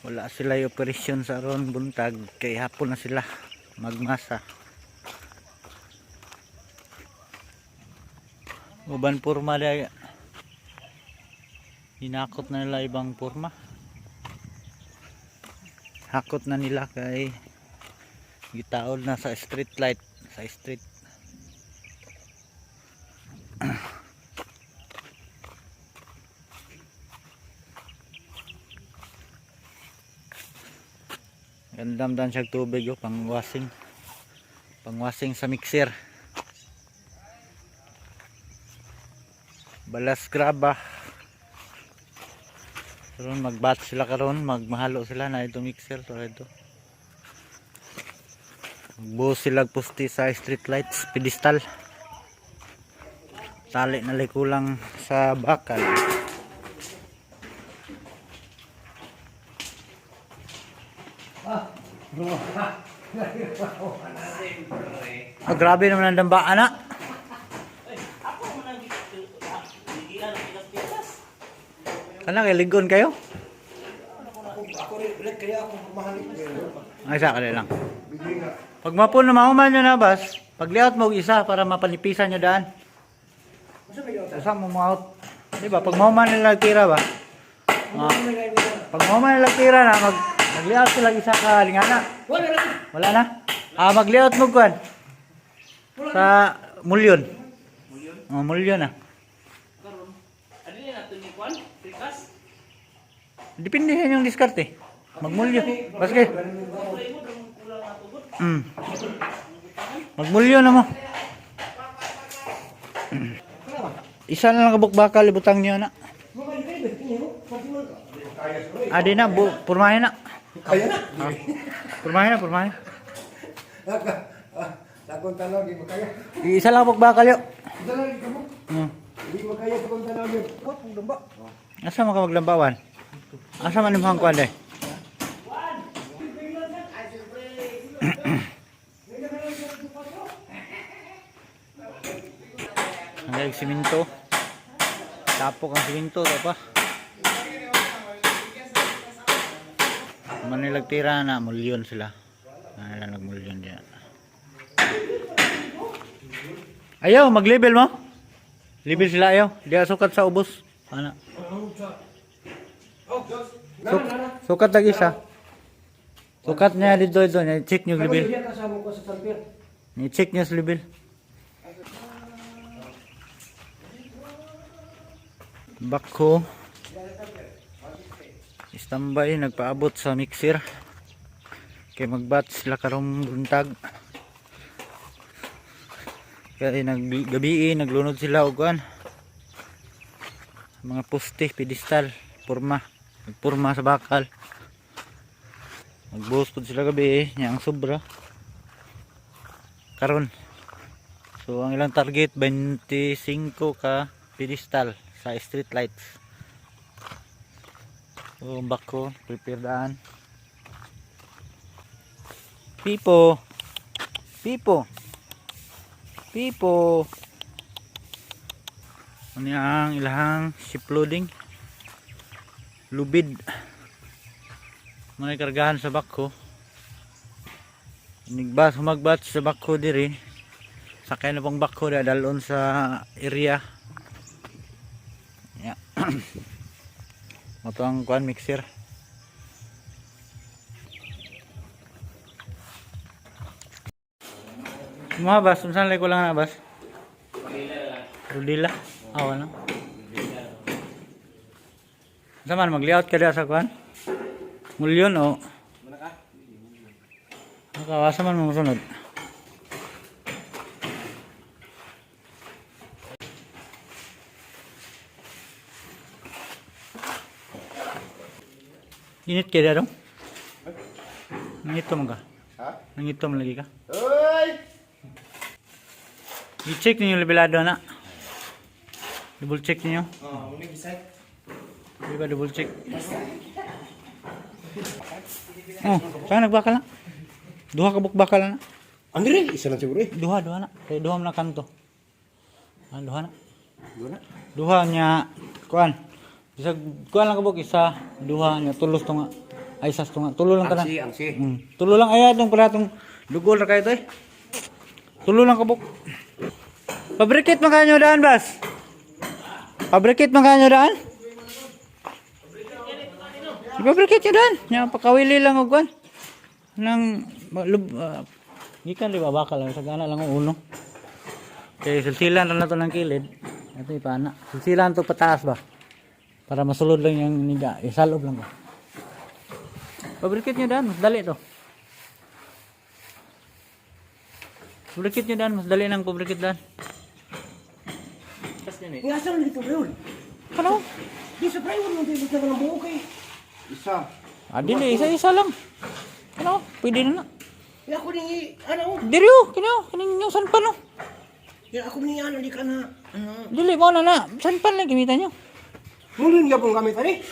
Wala sila yung operasyon sa ron buntag kay hapon na sila magmasa. Uban porma dahil hinakot na nila ibang porma. Hakot na nila kay gitaod na sa street light, sa street. Gandam-dam siya tubig oh, pang washing sa mixer. Balas graba. Karon magbatch sila karon, magmahalo sila na ito mixer to ito. Magbuhos sila pusti sa street lights, pedestal. Tali na kulang sa bakal. Ah, grabe naman ang dambaan na. Kana kay ligon kayo? Ako rin kaya ako mahalik. Ay sa kali lang. Pag mapun na mahuman nyo na bas, pag-layout mo isa para mapalipisan nyo daan. Isa mo out. Diba? Pag mahuman nila tira ba? Pag mahuman nila tira na, mag-layout sila isa ka lingana. Wala na? Mag-layout mo kuan. Sa mulyon. Mulyon na. Depende yan yung diskarte. Magmulyo. Baske. Magmulyo na mo. Isa na lang kabuk bakal ibutang niyo na. Adi na, purmahin na. Kaya na? Purmahin. Takon tanong, di mo kaya. Isa lang kabuk bakal yo. Isa lang, di mo. Hindi mo kaya takon tanong yun. What? Ang lamba. Asa mo ka maglambawan? Asa man imong kuan de? Ang siminto. Tapok ang siminto to pa. Manilag tira na mulyon sila. Nila nagmulyon diyan. Ayaw mag-level mo? Level sila ayaw. Di sukat sa ubos. Ana. Sukat lagi siya. Sukat niya dito. I-check nyo level. I-check nyo sa level. Bako. Standby. Nagpaabot sa mixer. Kaya mag-batch sila karong buntag. Kaya gabi naglunod sila og kuan. Mga poste, pedestal, porma. Nagpurma sa bakal. Magbuhos po sila gabi ang sobra. Karon. So ang ilang target 25 ka pedestal sa street lights. So bako, prepare daan. Pipo. Ano ang ilahang ship loading? Lubid. May kargahan sa bako. Magbatch sa bako diri. Sakay na pong bako na dalon sa area. Yeah. Ito ang kuan mixer. Mga bas, saan lang ko lang na bas? Rudila. Wala. Saman mag-layout ka sa kuan? Mulyon o? Nakawasa man mga sunod. Init kaya dong? Nangitom ka? Ha? Nangitom lagi ka? Hoy! I-check ninyo levelado na. Double check ninyo. Muna gisay. Di ba double check? Oh, saan nagbakal na? Duha ka bukbakal na. Andre, isa lang siguro eh. Duha na. Kaya duha na kanto. Duha na. Doon na. Duha niya kuan. Bisag kuan lang kabuk isa, duha niya tulos to nga. Ay sas tunga. Tulo lang kana. Ang si. Tulo lang ay atong para tong dugol ra kayo to eh. Tulo lang kabuk. Pabrikit man kanyo daan, bas. Pabrikit man kanyo daan. Pabrikit nyo daan. Nya pakawili lang og kwan. Nang gikan di ba bakal lang sagana lang ang uno. Kaya silsilan na to ng kilid. Ito ipana. Silsilan to pataas ba? Para masulod lang yung niga. Isalob lang ba? Pabrikit nyo daan. Mas dali to. Pabrikit nyo daan. Mas dali ng pabrikit daan. Nga saan dito bro? Ano? Di sa plywood mo dito ka ng buo kay. Isa. Dili. Isa-isa lang. Ano? Pwede na na. Ya ako ni ano? Diri o. Kining yung sanpan o. Ya ako ni ano di ka na. Dili mo na na. Sanpan lang gamitan nyo. Mulun ya pong gamit ani.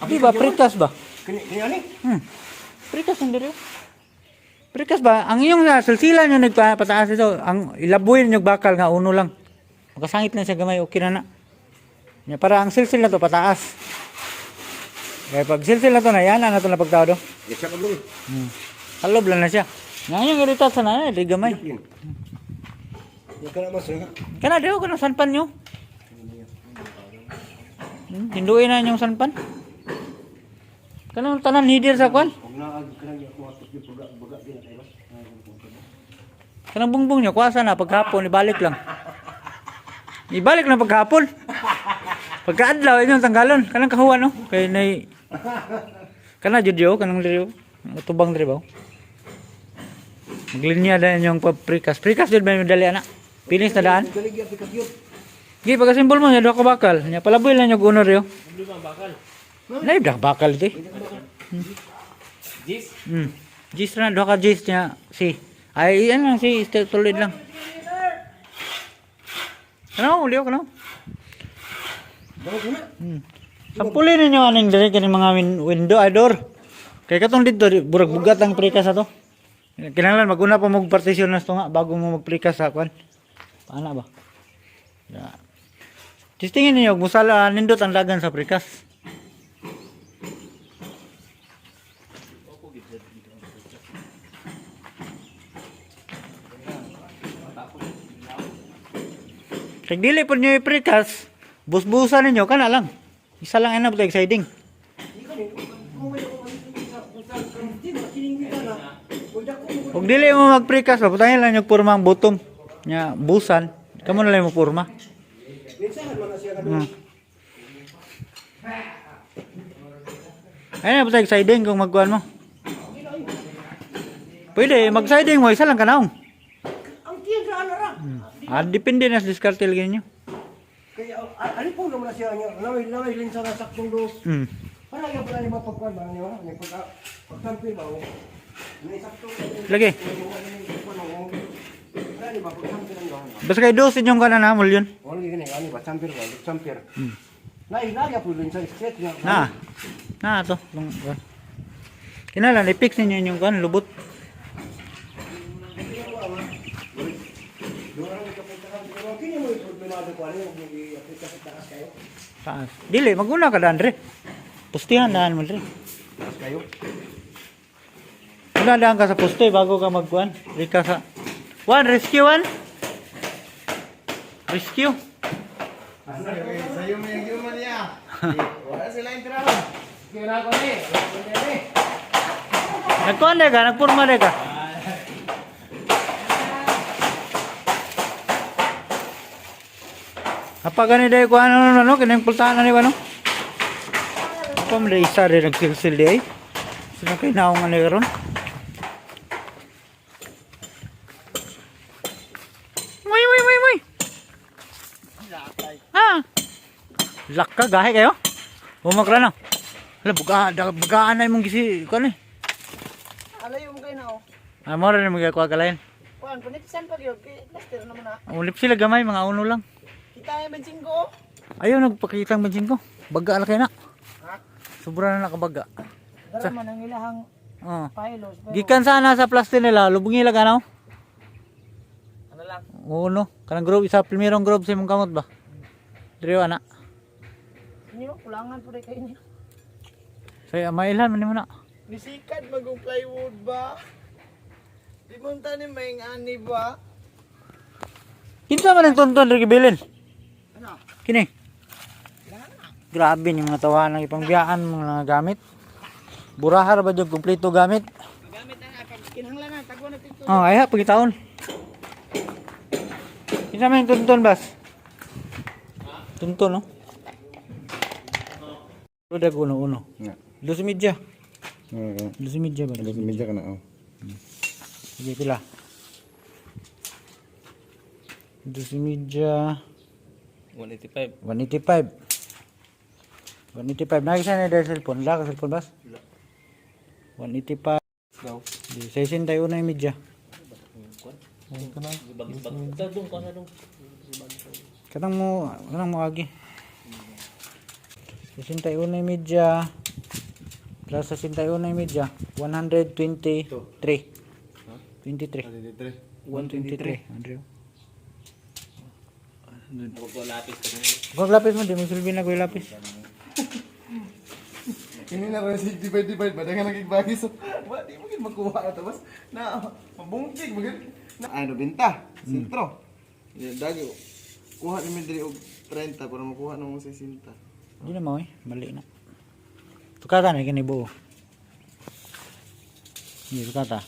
Di ba? Prikas ba? Kini ani? Prikas ang diri o. Prikas ba? Ang iyong silsilan nyo nagpataas ito. Ang ilabuin nyo bakal nga uno lang. Makasangit lang siya gamay. Okay na na. Ya, para ang silsil na to pataas. Kaya pag silsil na to na yan na to na pagtao do. Ya siya kablo. Halob lang na siya. Ngayon yung iritat sa na di gamay. Ya kana mas nga. Kana daw kanang sanpan nyo. Hinduin na yung sanpan. Kanang tanan hidir sa kwan. Og naag kanang ya ko ato yung baga din ay bas. Kanang bungbong nyo kuasa na paghapon ibalik lang. Ibalik lang paghapon. Pagkaadlaw inyong tanggalon. Kanang kahuan no. Kay nay kana jud yo kanang diri tubang diri ba. Maglinya da inyong paprikas. Prikas jud ba yung dali ana. Pinis na daan. Galig ya pikapyot. Gi pagka simbol mo nya duha ka bakal. Nya palaboy lang yung unor yo. Di ba bakal? Nay dah bakal ti. Jis. Jis na duha ka jis nya si. Ay ano si tulid lang. Ano uliw kano? Daw na. Sampulin ninyo aning diri kini mga window ay door. Kay katong dito burag bugat ang prikas ato. Kinahanglan maguna pa mo partisyon na ito nga bago mo magprikas sa kwan. Paana ba? Ya. Testingin niyo musala nindot ang dagan sa prikas. Kag dili po niyo iprikas, busbusan ninyo kana lang. Isa lang ena butay siding. Kung dili mo magprikas, putahin lang yung purma ang bottom nya busan. Kamo na lang mo purma. Ayun na butay siding kung magkuhan mo. Pwede mag-siding mo isa lang kanaong. Ang tiyan sa ana ra. Depende na sa diskarte lagi niyo. Kaya ali po naman na siya niya. Naway linsa na saktong dos. Para yung pala yung mapagkuhan ba niyo? Pagtampi ba o? May sakto. Lagi. Basta kay dos inyong kanan na mulyon. Wala gini ani ba champion ba? Champion. Nailaga po linsa straight nga. Na to. Kinala i-fix ninyo yung kan lubot. Kini mo ipulminado ko ano yung i-applica sa taas kayo? Taas. Dili maguna ka daan re. Pustihan daan mo re. Taas kayo? Una daan ka sa poste bago ka magkuhan. Rika sa one rescue one. Rescue. Sa'yo mo yung human niya. Wala sila yung trabaho. Kira ko ni. Nagkuhan de ka, nagpurma de ka. Apa gani day ko ano kinang pultahan na ni ano? Apa mo day isa rin nagsilsil di ay? Sino kayo naong ano karon? Way! Lakka gahe kayo? Bumakra na. Hala bugaan na imong gisi ko ni. Alayo mo kayo na o. Mo rin mo gikuha kalayan. Kuan, panitisan pag yun. Plaster naman na. Ulip sila gamay mga uno lang. Kita yung bensing ko. Ayaw nagpakita ang bensin ko. Baga ala kayo na. Ha? Sobra na nakabaga. Dara man ang ilahang Oh. pilos. Pero, Gikan sana sa plastic nila, lubong ila ganaw. ano lang. Oo no, kanang grove isa primerong grove sa imong kamot ba? Diri ana. Inyo, kulangan po rin kayo niyo. Say mailhan man nimo na. Nisikad magong plywood ba? Di mo tani may ani ba? Kinsa man ang tonton rin gibilin? Ano? Kini. Grabe yung mga tawanan ipangbiyaan mga gamit. Burahar ba yung kumpleto gamit? Gamit na nga pag kinahanglan na tagwa na pito. Oh, ay ha, pagitaon. Kinsa man yung tonton, bas? Tonton, no? Rodag uno-uno. Nga. 12 Oo. 12 ba? Medyo ka na, oh. Sige, pila. 12 185. 185. 185. Nakisa na dahil cellphone. Wala ka cellphone, bas? 185. Daw. Di, 61 yung media. Kanang mo agi. 61 yung media. Plus 61 yung media. 123. 23. 123. Andrew. Kung lapis mo, di mo silbi na ko yung lapis. Ini na rin si divide, ba? Daga nagigbagi so, ba, di mo gin makuha na tapos na mabungkig mo gin. Ano binta? Sintro. Dagi kuha ni Mildred og 30 para makuha nang 60. Hindi na mo mali na. Tukata na kini buo. Hindi tukata.